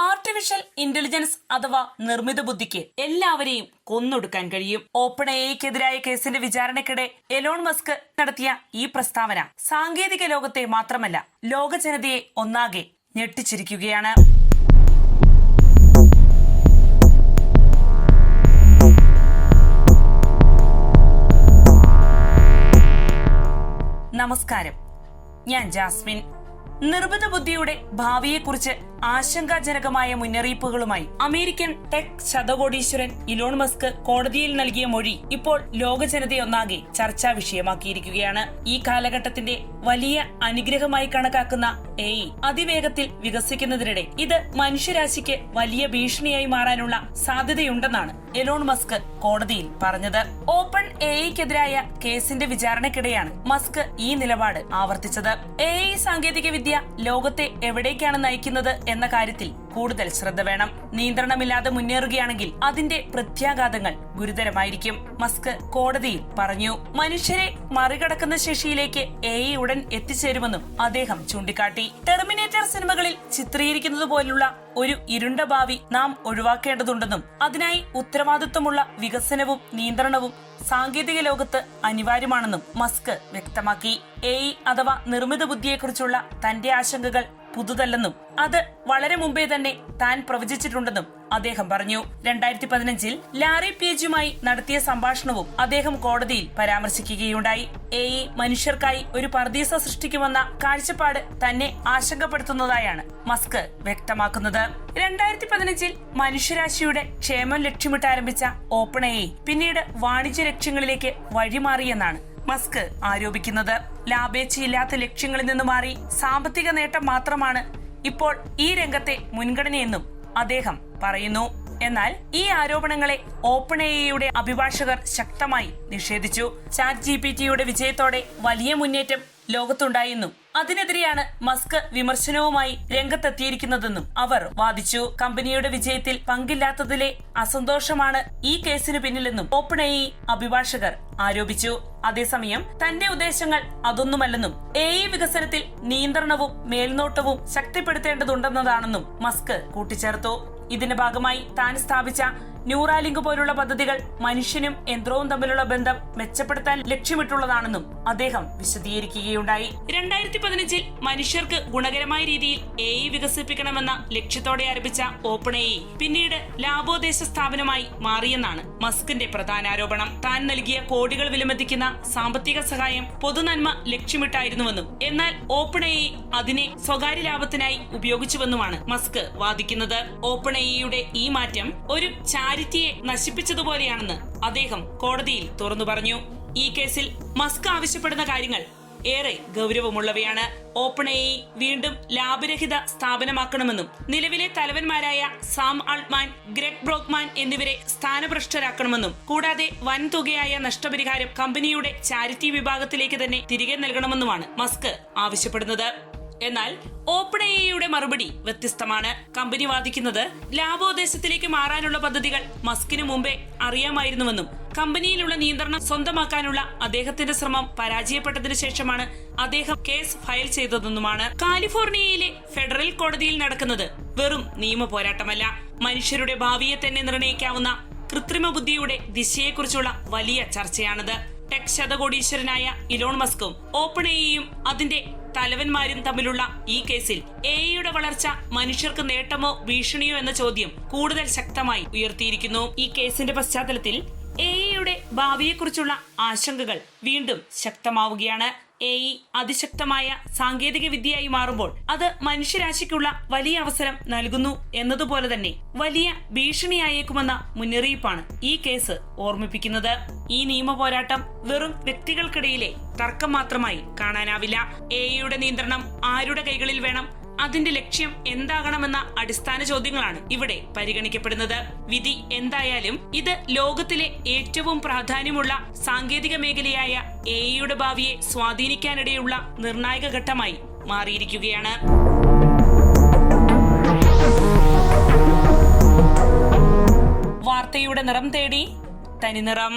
Artificial intelligence അഥവാ നിർമ്മിത ബുദ്ധിക്ക് എല്ലാവരെയും കൊന്നൊടുക്കാൻ കഴിയും. ഓപ്പൺ എഐക്കെതിരായ കേസിന്റെ വിചാരണയ്ക്കിടെ എലോൺ മസ്ക് നടത്തിയ ഈ പ്രസ്താവന സാങ്കേതിക ലോകത്തെ മാത്രമല്ല ലോക ജനതയെ ഒന്നാകെ ഞെട്ടിച്ചിരിക്കുകയാണ്. നമസ്കാരം, ഞാൻ ജാസ്മിൻ. നിർമ്മിത ബുദ്ധിയുടെ ഭാവിയെക്കുറിച്ച് ആശങ്കാജനകമായ മുന്നറിയിപ്പുകളുമായി അമേരിക്കൻ ടെക് ശതകോടീശ്വരൻ ഇലോൺ മസ്ക് കോടതിയിൽ നൽകിയ മൊഴി ഇപ്പോൾ ലോക ജനതയൊന്നാകെ ചർച്ചാ വിഷയമാക്കിയിരിക്കുകയാണ്. ഈ കാലഘട്ടത്തിന്റെ വലിയ അനുഗ്രഹമായി കണക്കാക്കുന്ന എഐ അതിവേഗത്തിൽ വികസിക്കുന്നതിനിടെ ഇത് മനുഷ്യരാശിക്ക് വലിയ ഭീഷണിയായി മാറാനുള്ള സാധ്യതയുണ്ടെന്നാണ് എലോൺ മസ്ക് കോടതിയിൽ പറഞ്ഞത്. ഓപ്പൺ എഐക്കെതിരായ കേസിന്റെ വിചാരണയ്ക്കിടെയാണ് മസ്ക് ഈ നിലപാട് ആവർത്തിച്ചത്. എഐ സാങ്കേതിക വിദ്യ ലോകത്തെ എവിടേക്കാണ് നയിക്കുന്നത് എന്ന കാര്യത്തിൽ കൂടുതൽ ശ്രദ്ധ വേണം. നിയന്ത്രണമില്ലാതെ മുന്നേറുകയാണെങ്കിൽ അതിന്റെ പ്രത്യാഘാതങ്ങൾ ഗുരുതരമായിരിക്കും, മസ്ക് കോടതിയിൽ പറഞ്ഞു. മനുഷ്യരെ മറികടക്കുന്ന ശേഷിയിലേക്ക് എഐ ഉടൻ എത്തിച്ചേരുമെന്നും അദ്ദേഹം ചൂണ്ടിക്കാട്ടി. ടെർമിനേറ്റർ സിനിമകളിൽ ചിത്രീകരിക്കുന്നത് പോലുള്ള ഒരു ഇരുണ്ട ഭാവി നാം ഒഴിവാക്കേണ്ടതുണ്ടെന്നും അതിനായി ഉത്തരവാദിത്വമുള്ള വികസനവും നിയന്ത്രണവും സാങ്കേതിക ലോകത്ത് അനിവാര്യമാണെന്നും മസ്ക് വ്യക്തമാക്കി. എഐ അഥവാ നിർമ്മിത ബുദ്ധിയെക്കുറിച്ചുള്ള തന്റെ ആശങ്കകൾ പുതുതല്ലെന്നും അത് വളരെ മുമ്പേ തന്നെ താൻ പ്രവചിച്ചിട്ടുണ്ടെന്നും അദ്ദേഹം പറഞ്ഞു. 2015 ലാറി പേജുമായി നടത്തിയ സംഭാഷണവും അദ്ദേഹം കോടതിയിൽ പരാമർശിക്കുകയുണ്ടായി. എഐ മനുഷ്യർക്കായി ഒരു പർദീസ സൃഷ്ടിക്കുമെന്ന കാഴ്ചപ്പാട് തന്നെ ആശങ്കപ്പെടുത്തുന്നതായാണ് മസ്ക് വ്യക്തമാക്കുന്നത്. 2015 മനുഷ്യരാശിയുടെ ക്ഷേമം ലക്ഷ്യമിട്ട് ആരംഭിച്ച ഓപ്പൺ എഐ പിന്നീട് വാണിജ്യ ലക്ഷ്യങ്ങളിലേക്ക് വഴിമാറിയെന്നാണ് മസ്ക് ആരോപിക്കുന്നത്. ലാഭേച്ഛയില്ലാത്ത ലക്ഷ്യങ്ങളിൽ നിന്ന് മാറി സാമ്പത്തിക നേട്ടം മാത്രമാണ് ഇപ്പോൾ ഈ രംഗത്തെ മുൻഗണനയെന്നും അദ്ദേഹം പറയുന്നു. എന്നാൽ ഈ ആരോപണങ്ങളെ ഓപ്പൺ എഐയുടെ അഭിഭാഷകർ ശക്തമായി നിഷേധിച്ചു. ചാറ്റ് ജിപിടിയുടെ വിജയത്തോടെ വലിയ മുന്നേറ്റം ലോകത്തുണ്ടായെന്നും അതിനെതിരെയാണ് മസ്ക് വിമർശനവുമായി രംഗത്തെത്തിയിരിക്കുന്നതെന്നും അവർ വാദിച്ചു. കമ്പനിയുടെ വിജയത്തിൽ പങ്കില്ലാത്തതിലെ അസന്തോഷമാണ് ഈ കേസിന് പിന്നിലെന്നും ഓപ്പൺ എഐ അഭിഭാഷകർ ആരോപിച്ചു. അതേസമയം തന്റെ ഉദ്ദേശങ്ങൾ അതൊന്നുമല്ലെന്നും എഐ വികസനത്തിൽ നിയന്ത്രണവും മേൽനോട്ടവും ശക്തിപ്പെടുത്തേണ്ടതുണ്ടെന്നതാണെന്നും മസ്ക് കൂട്ടിച്ചേർത്തു. ഇതിന്റെ ഭാഗമായി താൻ സ്ഥാപിച്ച ന്യൂറാലിങ്ക് പോലുള്ള പദ്ധതികൾ മനുഷ്യനും യന്ത്രവും തമ്മിലുള്ള ബന്ധം മെച്ചപ്പെടുത്താൻ ലക്ഷ്യമിട്ടുള്ളതാണെന്നും അദ്ദേഹം വിശദീകരിക്കുകയുണ്ടായി. 2015 മനുഷ്യർക്ക് ഗുണകരമായ രീതിയിൽ എഐ വികസിപ്പിക്കണമെന്ന ലക്ഷ്യത്തോടെ ആരംഭിച്ച ഓപ്പൺ എഐ പിന്നീട് ലാഭോദ്ദേശ സ്ഥാപനമായി മാറിയെന്നാണ് മസ്കിന്റെ പ്രധാന ആരോപണം. താൻ നൽകിയ കോടികൾ വിലമതിക്കുന്ന സാമ്പത്തിക സഹായം പൊതുനന്മ ലക്ഷ്യമിട്ടായിരുന്നുവെന്നും എന്നാൽ ഓപ്പൺ എഐ അതിനെ സ്വകാര്യ ലാഭത്തിനായി ഉപയോഗിച്ചുവെന്നുമാണ് മസ്ക് വാദിക്കുന്നത്. ഓപ്പൺ എഐയുടെ ഈ മാറ്റം ഒരു ചാരിറ്റിയെ നശിപ്പിച്ചതുപോലെയാണെന്ന് അദ്ദേഹം കോടതിയിൽ തുറന്നു പറഞ്ഞു. ഈ കേസിൽ മസ്ക് ആവശ്യപ്പെടുന്ന കാര്യങ്ങൾ ഏറെ ഗൗരവമുള്ളവയാണ്. ഓപ്പൺ എഐ വീണ്ടും ലാഭരഹിത സ്ഥാപനമാക്കണമെന്നും നിലവിലെ തലവന്മാരായ സാം ആൾട്ട്മാൻ, ഗ്രെഗ് ബ്രോക്ക്മാൻ എന്നിവരെ സ്ഥാനഭ്രഷ്ടരാക്കണമെന്നും കൂടാതെ വൻതുകയായ നഷ്ടപരിഹാരം കമ്പനിയുടെ ചാരിറ്റി വിഭാഗത്തിലേക്ക് തന്നെ തിരികെ നൽകണമെന്നുമാണ് മസ്ക് ആവശ്യപ്പെടുന്നത്. എന്നാൽ ഓപ്പൺ എഐയുടെ മറുപടി വ്യത്യസ്തമാണ്. കമ്പനി വാദിക്കുന്നത് ലാഭോദ്ദേശത്തിലേക്ക് മാറാനുള്ള പദ്ധതികൾ മസ്കിന് മുമ്പേ അറിയാമായിരുന്നുവെന്നും കമ്പനിയിലുള്ള നിയന്ത്രണം സ്വന്തമാക്കാനുള്ള അദ്ദേഹത്തിന്റെ ശ്രമം പരാജയപ്പെട്ടതിനു ശേഷമാണ് അദ്ദേഹം കേസ് ഫയൽ ചെയ്തതെന്നുമാണ്. കാലിഫോർണിയയിലെ ഫെഡറൽ കോടതിയിൽ നടക്കുന്നത് വെറും നിയമ പോരാട്ടമല്ല, മനുഷ്യരുടെ ഭാവിയെ തന്നെ നിർണയിക്കാവുന്ന കൃത്രിമ ബുദ്ധിയുടെ ദിശയെക്കുറിച്ചുള്ള വലിയ ചർച്ചയാണിത്. ടെക് ശതകോടീശ്വരനായ ഇലോൺ മസ്കും ഓപ്പൺ എഐയും അതിന്റെ തലവന്മാരും തമ്മിലുള്ള ഈ കേസിൽ എഐയുടെ വളർച്ച മനുഷ്യർക്ക് നേട്ടമോ ഭീഷണിയോ എന്ന ചോദ്യം കൂടുതൽ ശക്തമായി ഉയർത്തിയിരിക്കുന്നു. ഈ കേസിന്റെ പശ്ചാത്തലത്തിൽ എഐയുടെ ഭാവിയെക്കുറിച്ചുള്ള ആശങ്കകൾ വീണ്ടും ശക്തമാവുകയാണ്. എഐ അതിശക്തമായ സാങ്കേതിക വിദ്യയായി മാറുമ്പോൾ അത് മനുഷ്യരാശിക്കുള്ള വലിയ അവസരം നൽകുന്നു എന്നതുപോലെ തന്നെ വലിയ ഭീഷണിയായേക്കുമെന്ന മുന്നറിയിപ്പാണ് ഈ കേസ് ഓർമ്മിപ്പിക്കുന്നത്. ഈ നിയമ പോരാട്ടം വെറും വ്യക്തികൾക്കിടയിലെ തർക്കം മാത്രമായി കാണാനാവില്ല. എഐയുടെ നിയന്ത്രണം ആരുടെ കൈകളിൽ വേണം, അതിന്റെ ലക്ഷ്യം എന്താകണമെന്ന അടിസ്ഥാന ചോദ്യങ്ങളാണ് ഇവിടെ പരിഗണിക്കപ്പെടുന്നത്. വിധി എന്തായാലും ഇത് ലോകത്തിലെ ഏറ്റവും പ്രാധാന്യമുള്ള സാങ്കേതിക മേഖലയായ എഐയുടെ ഭാവിയെ സ്വാധീനിക്കാനിടയുള്ള നിർണായക ഘട്ടമായി മാറിയിരിക്കുകയാണ്. വാർത്തയുടെ നിറം തേടി തനിനിറം.